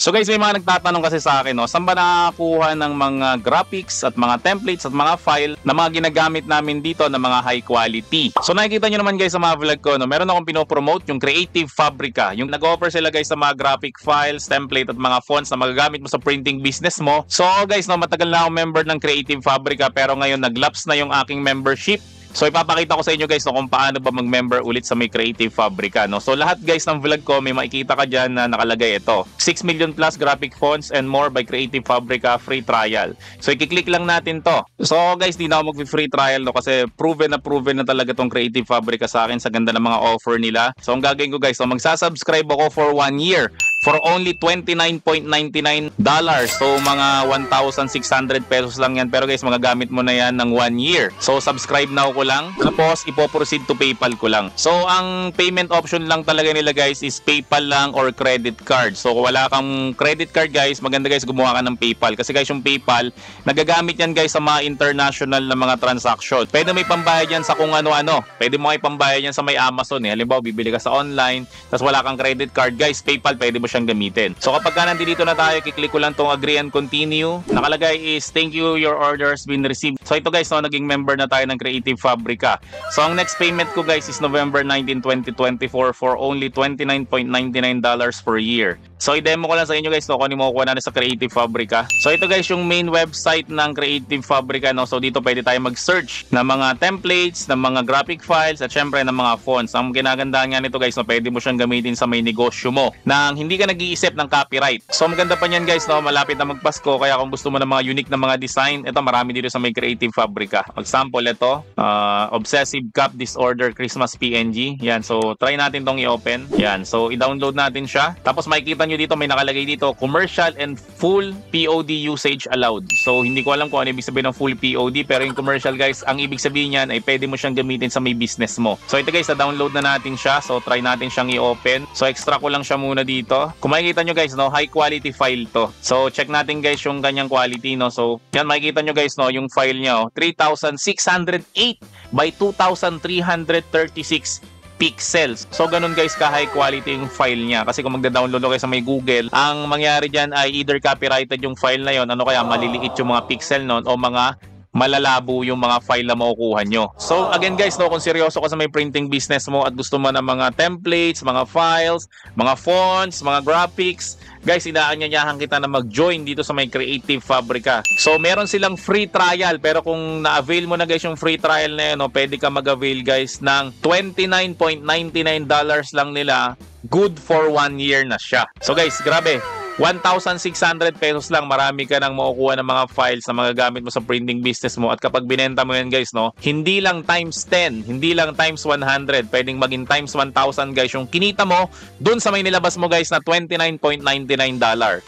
So guys, may mga nagtatanong kasi sa akin, no, saan ba nakakuha ng mga graphics at mga templates at mga file na mga ginagamit namin dito na mga high quality. So nakikita nyo naman guys sa mga vlog ko, no, meron akong pinopromote yung Creative Fabrica. Yung nag-offer sila guys sa mga graphic files, template at mga fonts na magagamit mo sa printing business mo. So guys, no, matagal na akong member ng Creative Fabrica pero ngayon nag-lapse na yung aking membership. So ipapakita ko sa inyo guys, no, kung paano ba mag-member ulit sa may Creative Fabrica, no. So lahat guys ng vlog ko may makikita ka diyan na nakalagay ito. 6 million plus graphic fonts and more by Creative Fabrica free trial. So i-click lang natin to. So guys, di na ako mag-free trial, no, kasi proven na talaga tong Creative Fabrica sa akin sa ganda ng mga offer nila. So ang gagawin ko guys, so magsa-subscribe ako for 1 year for only $29.99. So mga 1,600 pesos lang yan. Pero guys, magagamit mo na yan ng 1 year. So subscribe na ako lang. Tapos ipoproceed to PayPal ko lang. So ang payment option lang talaga nila guys is PayPal lang or credit card. So kung wala kang credit card guys, maganda guys gumawa ka ng PayPal. Kasi guys yung PayPal, nagagamit yan guys sa mga international na mga transaction. Pwede may pambayad yan sa kung ano-ano. Pwede mo may pambayad yan sa may Amazon. Halimbawa, bibili ka sa online, tapos wala kang credit card guys, PayPal pwede mo siyang gamitin. So kapag ka nandito na tayo, kiklik ko lang tong agree and continue. Nakalagay is thank you, your orders been received. So ito guys, no, naging member na tayo ng Creative Fabrica. So ang next payment ko guys is November 19, 2024 for only $29.99 per year. So i-demo ko lang sa inyo guys, no, kung ano mo kukuha natin sa Creative Fabrica. So ito guys yung main website ng Creative Fabrica, no. So dito pwede tayo mag-search ng mga templates, ng mga graphic files at syempre ng mga fonts. Ang ginagandaan nga nito guys, no, pwede mo siyang gamitin sa may negosyo mo nang hindi ka nag-iisip ng copyright. So maganda pa niyan guys, no, malapit na magpasko, kaya kung gusto mo ng mga unique na mga design, ito marami dito sa may Creative Fabrica. Example ito, Obsessive Cup Disorder Christmas PNG. Yan, so try natin tong i-open. Yan, so i-download natin siya. Tapos makikita nyo dito, may nakalagay dito, commercial and full POD usage allowed. So hindi ko alam kung ano ibig sabihin ng full POD, pero yung commercial guys, ang ibig sabihin niyan ay pwede mo siyang gamitin sa may business mo. So ito guys, na-download na natin siya. So try natin siyang i-open. So extract ko lang siya muna dito. Kung makikita nyo guys, no, high quality file to. So check natin guys yung kanyang quality, no. So yan, makikita nyo guys, no, yung file niya, 3,608 by 2,336 pixels. So ganun guys ka high quality yung file niya. Kasi kung magda-download kayo sa may Google, ang mangyari dyan ay either copyrighted yung file na yon, ano kaya maliliit yung mga pixel nun, o mga malalabo yung mga file na makukuha nyo. So again guys, no, kung seryoso ka sa may printing business mo at gusto mo ng mga templates, mga files, mga fonts, mga graphics, guys, inaanyayahan kita na mag-join dito sa may Creative Fabrica. So meron silang free trial, pero kung na-avail mo na guys yung free trial na yun, no, pwede ka mag-avail guys ng $29.99 lang nila. Good for 1 year na siya. So guys, grabe. 1,600 pesos lang, marami ka nang makukuha ng mga files na magagamit mo sa printing business mo. At kapag binenta mo yan guys, no, hindi lang times 10, hindi lang times 100, pwedeng maging times 1,000 guys yung kinita mo dun sa may nilabas mo guys na $29.99.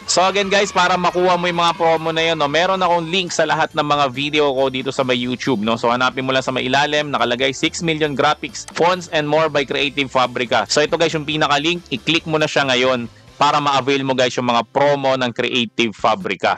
So again guys, para makuha mo yung mga promo na yun, no, meron akong link sa lahat ng mga video ko dito sa may YouTube, no. So hanapin mo lang sa may ilalim, nakalagay 6 million graphics, fonts and more by Creative Fabrica. So ito guys yung pinaka-link, i-click mo na siya ngayon para ma-avail mo guys yung mga promo ng Creative Fabrica.